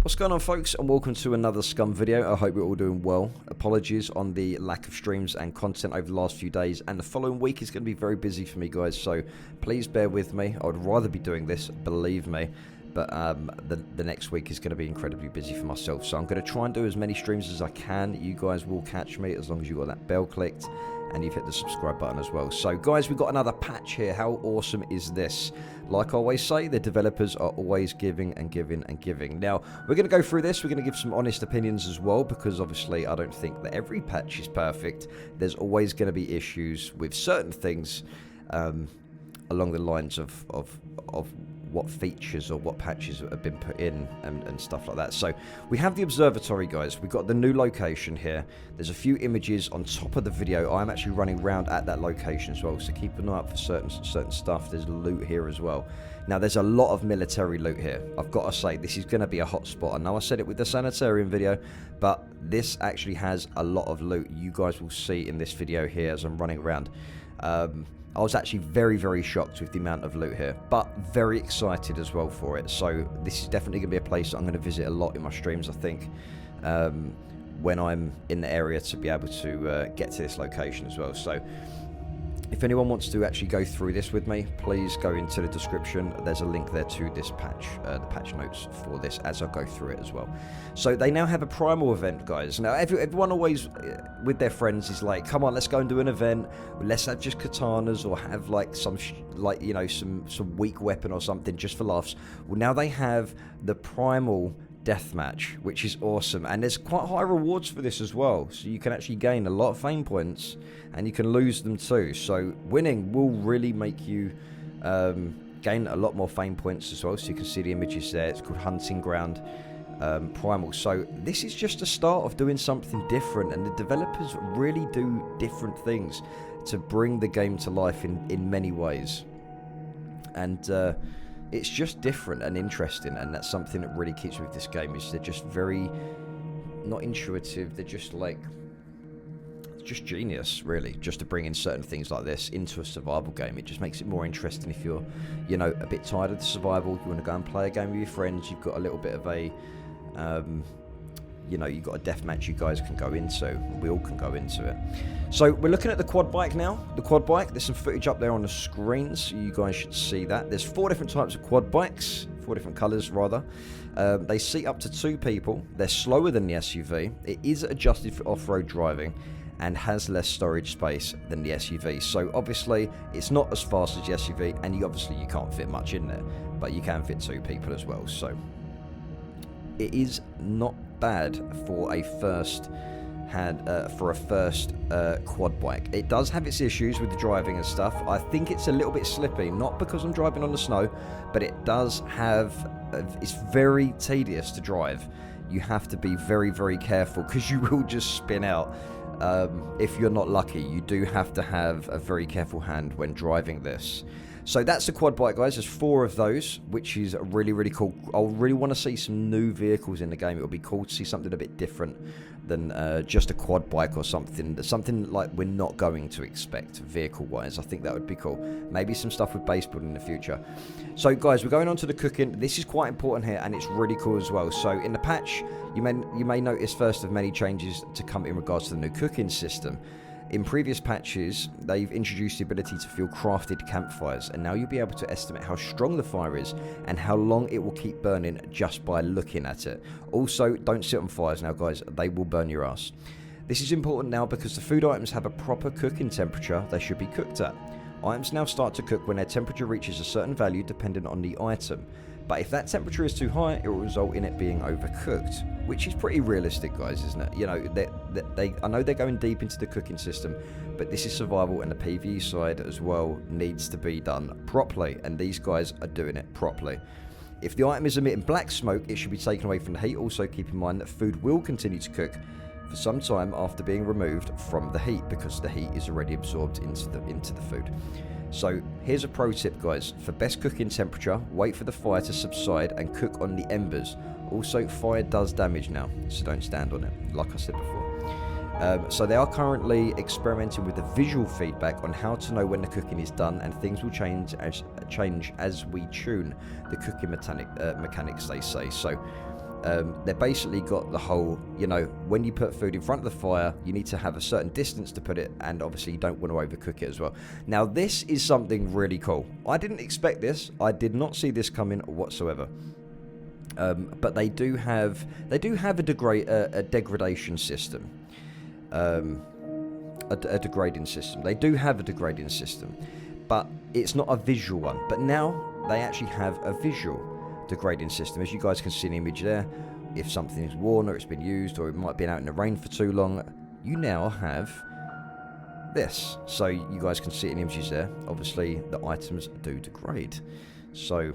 What's going on, folks, and welcome to another Scum video. I hope you're all doing well. Apologies on the lack of streams and content over the last few days, and the following week is going to be very busy for me, guys, so please bear with me. I would rather be doing this, believe me, but the next week is going to be incredibly busy for myself, so I'm going to try and do as many streams as I can. You guys will catch me as long as you've got that bell clicked and you've hit the subscribe button as well. So guys, we've got another patch here. How awesome is this? Like I always say, the developers are always giving and giving and giving. Now, we're going to go through this. We're going to give some honest opinions as well, because obviously I don't think that every patch is perfect. There's always going to be issues with certain things along the lines of what features or what patches have been put in and stuff like that. So we have the observatory, guys. We've got the new location here. There's a few images on top of the video. I'm actually running around at that location as well, so keep an eye out for certain stuff. There's loot here as well. Now, there's a lot of military loot here. I've got to say, this is going to be a hot spot. I know I said it with the sanitarium video, but this actually has a lot of loot. You guys will see in this video here as I'm running around. I was actually very, very shocked with the amount of loot here, but very excited as well for it. So this is definitely going to be a place that I'm going to visit a lot in my streams, I think, when I'm in the area, to be able to get to this location as well. So if anyone wants to actually go through this with me, please go into the description. There's a link there to this patch, the patch notes for this, as I go through it as well. So they now have a Primal Event, guys. Now, everyone always, with their friends, is like, come on, let's go and do an event. Let's have just katanas, or have like some weak weapon or something just for laughs. Well, now they have the Primal Deathmatch, which is awesome, and there's quite high rewards for this as well, so you can actually gain a lot of fame points and you can lose them too. So winning will really make you gain a lot more fame points as well. So you can see the images there. It's called Hunting Ground Primal. So this is just a start of doing something different, and the developers really do different things to bring the game to life in many ways, and it's just different and interesting, and that's something that really keeps me with this game. Is they're just very not intuitive. They're just like, it's just genius, really, just to bring in certain things like this into a survival game. It just makes it more interesting. If you're, you know, a bit tired of the survival, you want to go and play a game with your friends. You've got a little bit of a, you know, you've got a deathmatch you guys can go into. We all can go into it. So we're looking at the quad bike now. The quad bike, there's some footage up there on the screen, so you guys should see that. There's 4 different types of quad bikes, 4 different colours rather. They seat up to 2 people. They're slower than the SUV. It is adjusted for off-road driving and has less storage space than the SUV. So obviously it's not as fast as the SUV, and you can't fit much in there, but you can fit 2 people as well. So it is not bad for a first quad bike. It does have its issues with the driving and stuff. I think it's a little bit slippy, not because I'm driving on the snow, but it does have, it's very tedious to drive. You have to be very, very careful, because you will just spin out. If you're not lucky, you do have to have a very careful hand when driving this. So that's the quad bike, guys. There's 4 of those, which is really, really cool. I really want to see some new vehicles in the game. It would be cool to see something a bit different than just a quad bike, or something like we're not going to expect vehicle-wise. I think that would be cool. Maybe some stuff with base building in the future. So, guys, we're going on to the cooking. This is quite important here, and it's really cool as well. So, in the patch, you may notice first of many changes to come in regards to the new cooking system. In previous patches, they've introduced the ability to fuel crafted campfires, and now you'll be able to estimate how strong the fire is and how long it will keep burning just by looking at it. Also, don't sit on fires now, guys. They will burn your ass. This is important now because the food items have a proper cooking temperature they should be cooked at. Items now start to cook when their temperature reaches a certain value depending on the item. But if that temperature is too high, it will result in it being overcooked, which is pretty realistic, guys, isn't it? You know, I know they're going deep into the cooking system, but this is survival, and the PvE side as well needs to be done properly, and these guys are doing it properly. If the item is emitting black smoke, it should be taken away from the heat. Also, keep in mind that food will continue to cook for some time after being removed from the heat, because the heat is already absorbed into the food. So here's a pro tip, guys. For best cooking temperature, wait for the fire to subside and cook on the embers. Also, fire does damage now, so don't stand on it, like I said before. So they are currently experimenting with the visual feedback on how to know when the cooking is done, and things will change as we tune the cooking mechanics, they say. So They've basically got the whole, you know, when you put food in front of the fire, you need to have a certain distance to put it, and obviously you don't want to overcook it as well. Now, this is something really cool. I didn't expect this. I did not see this coming whatsoever. But they do have a degradation system. A degrading system. They do have a degrading system, but it's not a visual one. But now they actually have a visual degrading system. As you guys can see in the image there, if something is worn or it's been used or it might have been out in the rain for too long, you now have this. So you guys can see it in images there. Obviously, the items do degrade. So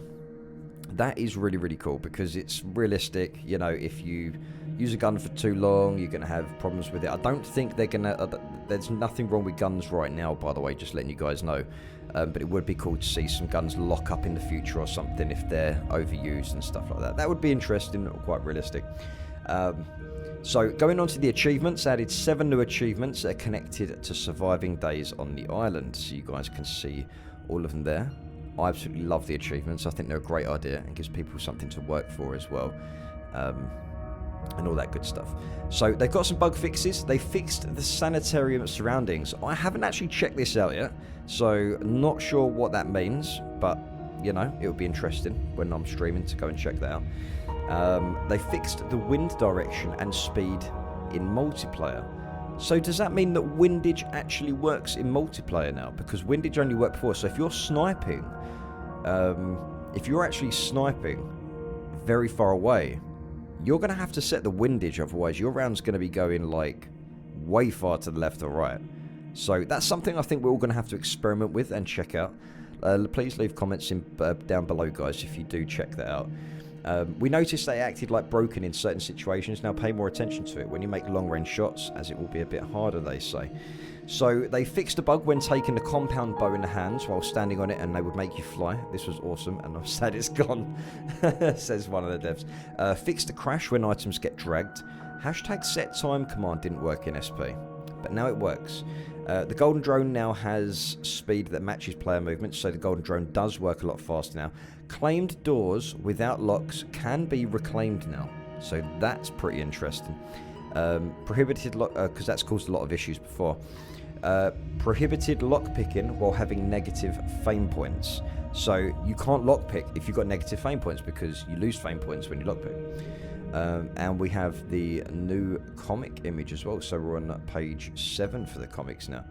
that is really, really cool because it's realistic. You know, if you use a gun for too long, you're going to have problems with it. I don't think they're going to... there's nothing wrong with guns right now, by the way, just letting you guys know. But it would be cool to see some guns lock up in the future or something if they're overused and stuff like that. That would be interesting, quite realistic. So going on to the achievements, added 7 new achievements that are connected to surviving days on the island. So you guys can see all of them there. I absolutely love the achievements. I think they're a great idea and gives people something to work for as well. And all that good stuff. So they've got some bug fixes. They fixed the sanitarium surroundings. I haven't actually checked this out yet, so not sure what that means, but you know, it'll be interesting when I'm streaming to go and check that out. They fixed the wind direction and speed in multiplayer. So does that mean that windage actually works in multiplayer now? Because windage only worked before. So if you're sniping, if you're actually sniping very far away, you're going to have to set the windage, otherwise your round's going to be going like way far to the left or right. So that's something I think we're all going to have to experiment with and check out. Please leave comments down below, guys, if you do check that out. We noticed they acted like broken in certain situations. Now pay more attention to it when you make long-range shots, as it will be a bit harder, they say. So they fixed a bug when taking the compound bow in the hands while standing on it, and they would make you fly. This was awesome, and I'm sad it's gone, says one of the devs. Fixed the crash when items get dragged. Hashtag set time command didn't work in SP, but now it works. The golden drone now has speed that matches player movement, so the golden drone does work a lot faster now. Claimed doors without locks can be reclaimed now, so that's pretty interesting. Prohibited lock, because that's caused a lot of issues before. Prohibited lockpicking while having negative fame points. So you can't lockpick if you've got negative fame points, because you lose fame points when you lockpick. And we have the new comic image as well, so we're on page 7 for the comics now.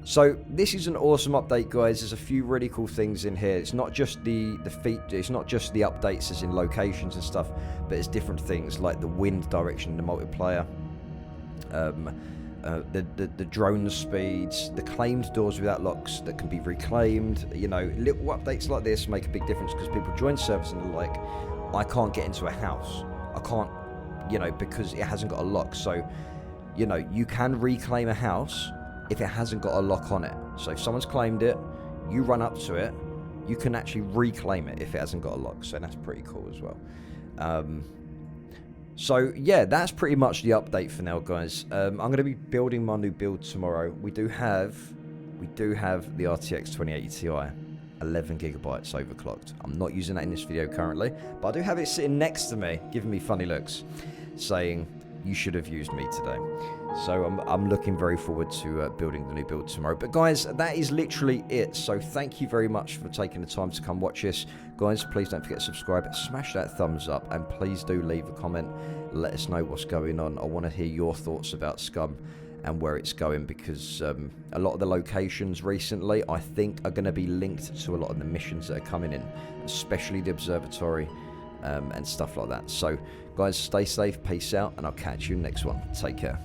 So this is an awesome update, guys. There's a few really cool things in here. It's not just the it's not just the updates as in locations and stuff, but it's different things like the wind direction in the multiplayer, the drone speeds, the claimed doors without locks that can be reclaimed. You know, little updates like this make a big difference because people join servers and they're like, I can't get into a house. I can't, you know, because it hasn't got a lock. So, you know, you can reclaim a house if it hasn't got a lock on it. So if someone's claimed it, you run up to it, you can actually reclaim it if it hasn't got a lock. So that's pretty cool as well. So yeah, that's pretty much the update for now, guys. I'm going to be building my new build tomorrow. We do have the RTX 2080 Ti, 11 gigabytes overclocked. I'm not using that in this video currently, but I do have it sitting next to me, giving me funny looks, saying you should have used me today. So I'm looking very forward to building the new build tomorrow. But guys, that is literally it. So thank you very much for taking the time to come watch this. Guys, please don't forget to subscribe, smash that thumbs up, and please do leave a comment. Let us know what's going on. I want to hear your thoughts about Scum and where it's going, because a lot of the locations recently, I think, are going to be linked to a lot of the missions that are coming in, especially the Observatory and stuff like that. So guys, stay safe, peace out, and I'll catch you next one. Take care.